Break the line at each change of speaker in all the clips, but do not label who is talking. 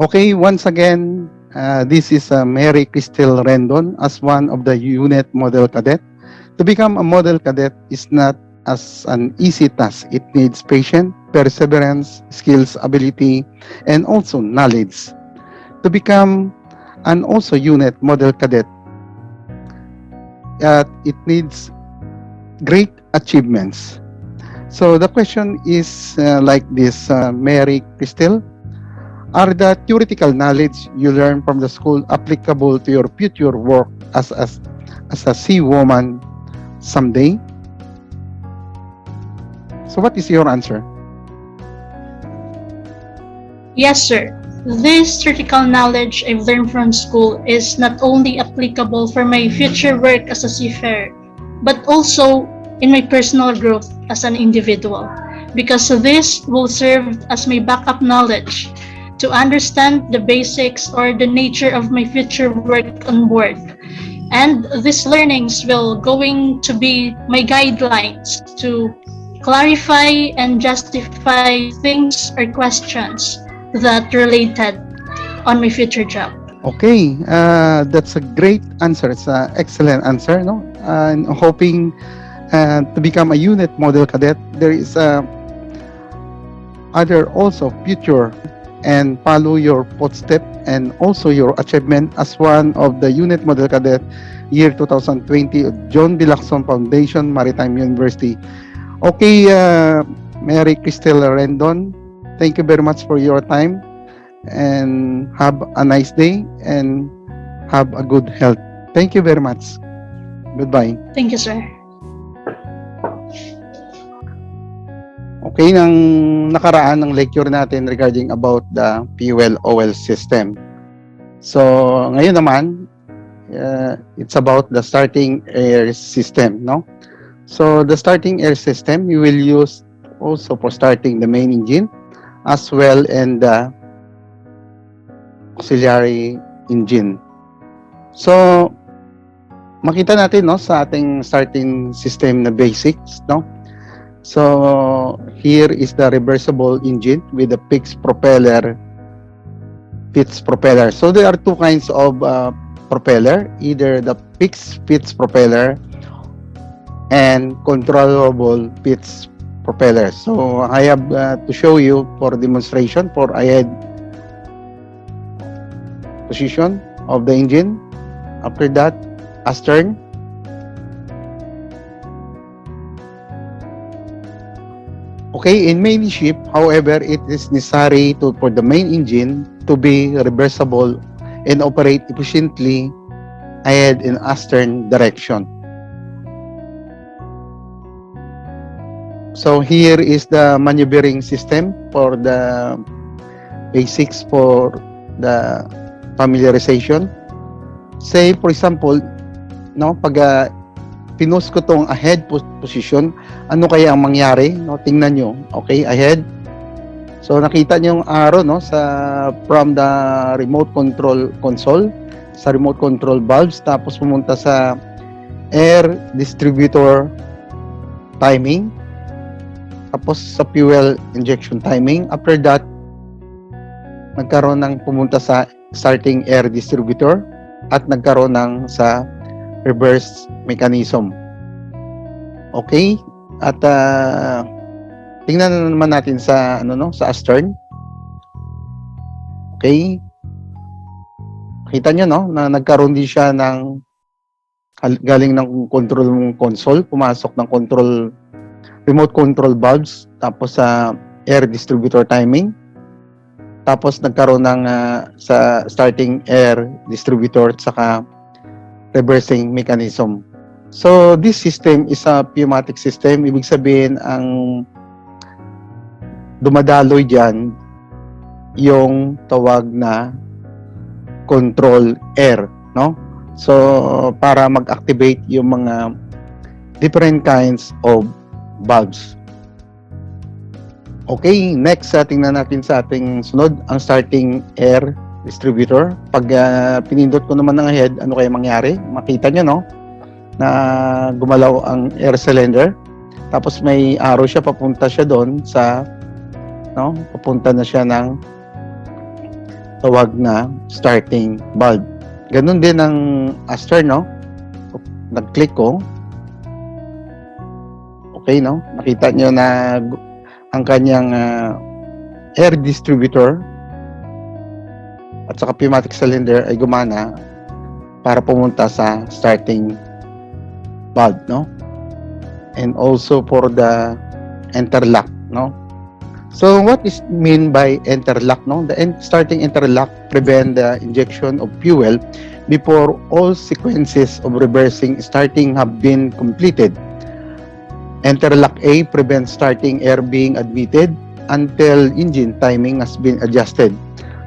Okay, once again, this is Mary Cristel Rendon as one of the unit model cadet. To become a model cadet is not as an easy task. It needs patience, perseverance, skills, ability, and also knowledge. To become an also unit model cadet, it needs great achievements. So the question is like this, Mary Cristel. Are the theoretical knowledge you learn from the school applicable to your future work as a sea woman someday? So what is your answer?
Yes, sir. This theoretical knowledge I've learned from school is not only applicable for my future work as a seafarer, but also in my personal growth as an individual, because this will serve as my backup knowledge to understand the basics or the nature of my future work on board. And these learnings will going to be my guidelines to clarify and justify things or questions that related on my future job.
Okay, that's a great answer. It's an excellent answer. No, and hoping to become a unit model cadet, there is other also future and follow your footstep and also your achievement as one of the unit model cadet year 2020 of John B. Lacson Foundation Maritime University. Okay, Mary Cristel Rendon, thank you very much for your time and have a nice day and have a good health. Thank you very much. Goodbye.
Thank you, sir.
Okay, nang nakaraan ng lecture natin regarding about the fuel oil system. So, ngayon naman, it's about the starting air system, no? So, the starting air system, you will use also for starting the main engine as well and the auxiliary engine. So, makita natin, no, sa ating starting system na basics, no? So, here is the reversible engine with the fixed propeller. So, there are two kinds of propeller, either the fixed propeller and controllable fixed propeller. So, I have to show you for demonstration for ahead position of the engine. After that, astern. Okay, in many ship, however, it is necessary for the main engine to be reversible and operate efficiently ahead in astern direction. So here is the maneuvering system for the basics for the familiarization. Say, for example, no, pag pinus ko tong ahead position, ano kaya ang mangyari? No, tingnan nyo. Okay, ahead. So, nakita nyo yung arrow, no, from the remote control console, sa remote control valves, tapos pumunta sa air distributor timing, tapos sa fuel injection timing. After that, nagkaroon ng pumunta sa starting air distributor at nagkaroon ng sa reverse mechanism. Okay? At tingnan na naman natin sa sa astern. Okay? Kita nyo, no, na nagkaroon din siya ng galing ng control console, pumasok ng remote control valves, tapos sa air distributor timing, tapos nagkaroon ng sa starting air distributor at saka reversing mechanism. So, this system is a pneumatic system. Ibig sabihin, ang dumadaloy dyan, yung tawag na control air, no? So, para mag-activate yung mga different kinds of valves. Okay, next, tingnan natin sa ating sunod, ang starting air distributor. Pag pinindot ko naman ng ahead, ano kaya mangyari? Makita nyo, no? Na gumalaw ang air cylinder. Tapos may arrow siya, papunta siya doon sa, no? Papunta na siya ng tawag na starting bulb. Ganun din ang Aster, no? Nag-click ko. Okay, no? Nakita nyo na ang kanyang air distributor at saka pneumatic cylinder ay gumana para pumunta sa starting bulb, no? And also for the interlock, no? So what is mean by interlock, no? The starting interlock prevent the injection of fuel before all sequences of reversing starting have been completed. Interlock A prevents starting air being admitted until engine timing has been adjusted.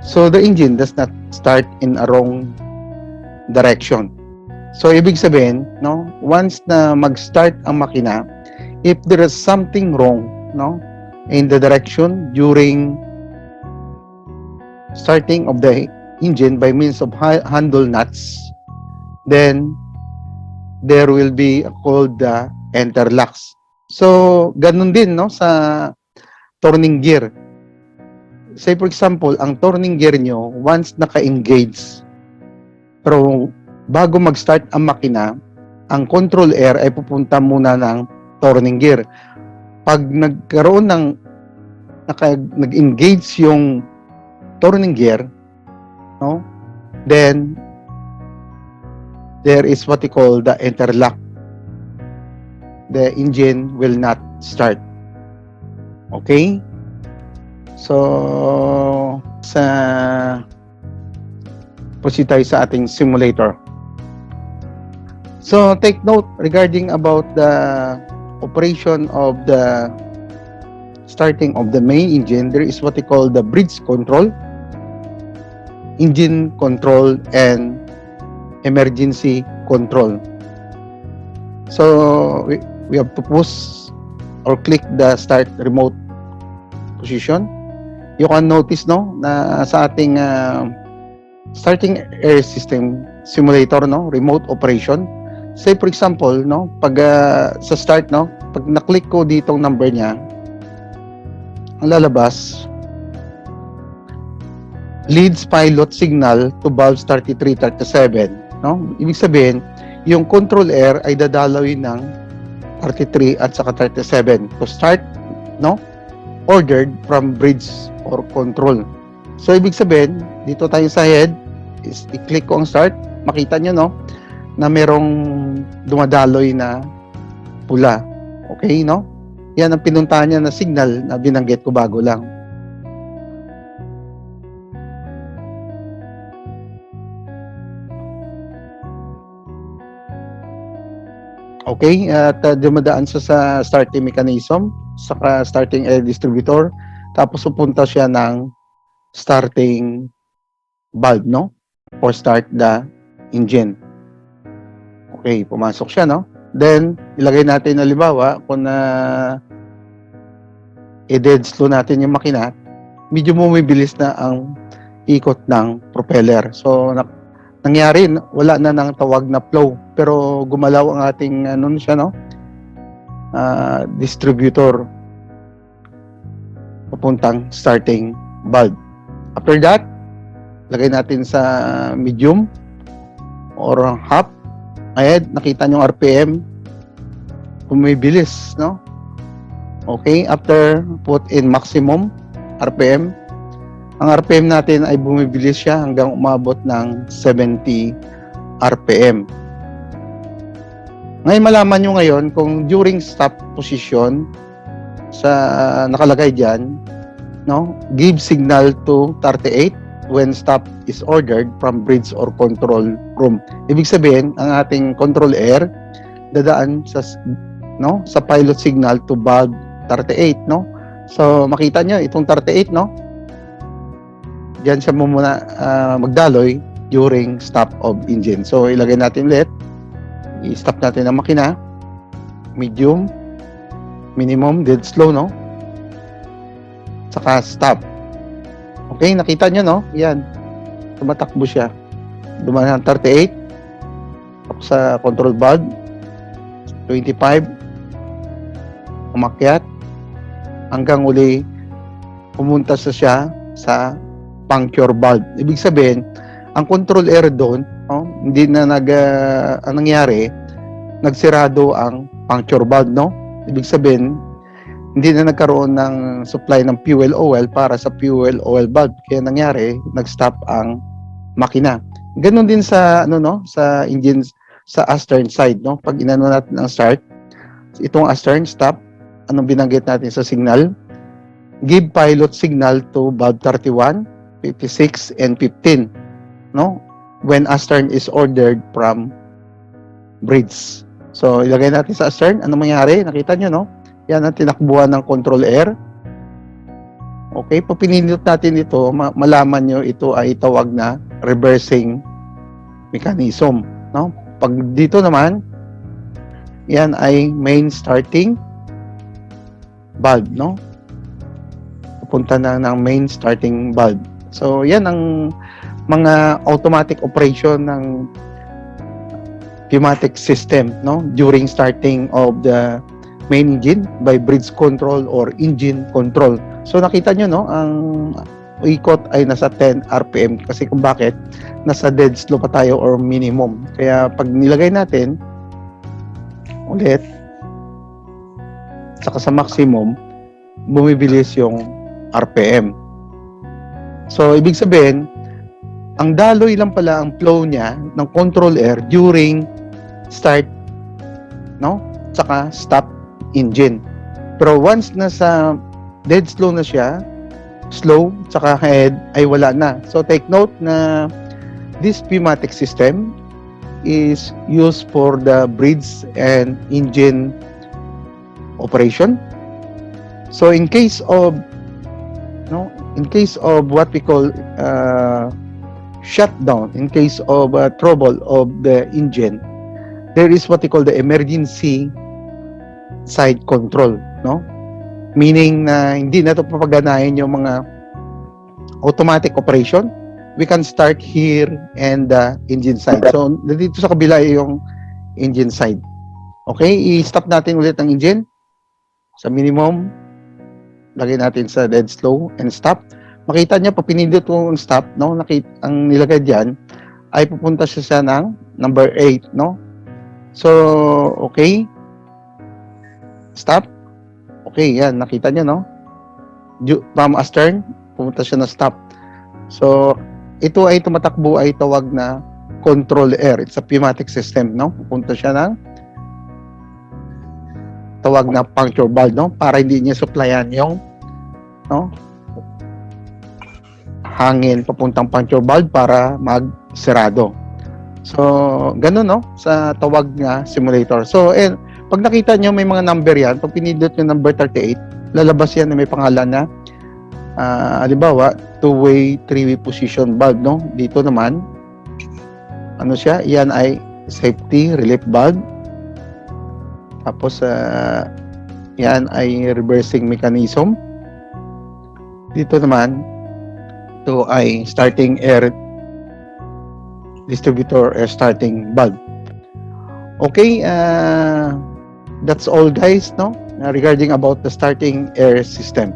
So the engine does not start in a wrong direction. So ibig sabihin, no, once na mag-start ang makina, if there is something wrong, no, in the direction during starting of the engine by means of handle nuts, then there will be called the interlocks. So ganun din, no, sa turning gear. Say for example, ang turning gear nyo once naka-engage, pero bago mag-start ang makina, ang control air ay pupunta muna ng turning gear. Pag nagkaroon ng nag-engage yung turning gear, no, then there is what we call the interlock. The engine will not start. Okay? So proceed tayo sa ating simulator. So take note regarding about the operation of the starting of the main engine. There is what we call the bridge control, engine control, and emergency control. So we have to push or click the start remote position. You can notice, no, na sa ating starting air system simulator, no, remote operation. Say for example, no, pag sa start, no, pag na-click ko ditong number niya, ang lalabas, leads pilot signal to valves 33-37, no? Ibig sabihin, yung control air ay dadalawin ng 33 at saka 37 to start, no, ordered from bridge or control. So ibig sabihin, dito tayo sa head, i-click ko ang start, makita nyo, no, na merong dumadaloy na pula. Okay, no? Yan ang pinuntahan niya na signal na binanggit ko bago lang. Okay, at dumadaan siya sa starting mechanism, saka starting air distributor, tapos pupunta siya ng starting valve, no? For start the engine. Okay, pumasok siya, no? Then, ilagay natin na halimbawa, kung i-dead slow natin yung makina, medyo bumibilis na ang ikot ng propeller. So, nangyari, wala na ng tawag na flow, pero gumalaw ang ating, siya, no? Distributor papuntang starting valve. After that, lagay natin sa medium or half. Ayan, nakita nyo RPM, bumibilis, no? Okay, after put in maximum RPM, ang RPM natin ay bumibilis siya hanggang umabot ng 70 RPM. Ngayon, malaman nyo ngayon kung during stop position sa nakalagay dyan, no, give signal to 38 when stop is ordered from bridge or control room. Ibig sabihin, ang ating control air dadaan sa sa pilot signal to valve 38, no? So makita nyo itong 38, no? Diyan siya muna magdaloy during stop of engine. So ilagay natin ulit. I-stop natin ang makina. Medium, minimum, dead slow, no? Saka stop. Okay, nakita nyo, no? Yan. Tumatakbo siya. Dumaan ng 38. Tapos sa control valve. 25. Umakyat. Hanggang uli, pumunta siya sa puncture valve. Ibig sabihin, ang control air doon, no, hindi na ang nangyari, nagsirado ang puncture valve, no? Ibig sabihin, hindi na nagkaroon ng supply ng fuel oil para sa fuel oil valve. Kaya nangyari, nag-stop ang makina. Ganon din sa sa engines, sa astern side, no? Pag inano natin ang start, itong astern stop, anong binanggit natin sa signal? Give pilot signal to valve 31, 56 and 15, no? When astern is ordered from bridge. So ilagay natin sa astern, ano mangyari? Nakita nyo, no? Yan ang tinakbuhan ng control air. Okay, pag pinindot natin ito, malaman nyo ito ay tawag na reversing mechanism, no? Pag dito naman, yan ay main starting valve, no? Pupunta na ng main starting valve. So, yan ang mga automatic operation ng pneumatic system, no? During starting of the main engine by bridge control or engine control. So, nakita nyo, no? Ang ikot ay nasa 10 RPM kasi kung bakit nasa dead slow pa tayo or minimum. Kaya pag nilagay natin ulit saka sa maximum, bumibilis yung RPM. So ibig sabihin, ang daloy lang pala ang flow niya ng control air during start, no? Saka stop engine. Pero once nasa dead slow na siya, slow, tsaka head, ay wala na. So, take note na this pneumatic system is used for the bridge and engine operation. So, in case of what we call shutdown, in case of trouble of the engine, there is what we call the emergency side control, no? Meaning na hindi na ito papaganahin yung mga automatic operation. We can start here and the engine side. So, dito sa kabila yung engine side. Okay, i-stop natin ulit ang engine sa minimum. Lagay natin sa dead slow and stop. Makita niya, pag pinindot yung stop, no? Ang nilagay dyan ay pupunta siya sa ng number 8, no? So, okay. Stop. Okay, yan. Nakita nyo, no? From astern, pumunta siya na stop. So, ito ay tumatakbo ay tawag na control air. It's a pneumatic system, no? Pupunta siya ng tawag na puncture valve, no? Para hindi niya supplyan yung, no? Hangin papuntang puncture valve para mag-serado. So, ganun, no? Sa tawag na simulator. So, pag nakita nyo may mga number yan, pag pinindot nyo number 38, lalabas yan na may pangalan na halimbawa, two-way, three-way position valve, no? Dito naman, ano siya? Yan ay safety relief valve. Tapos, yan ay reversing mechanism. Dito naman, ito ay starting air distributor air starting valve. Okay, that's all guys, no? Regarding about the starting air system.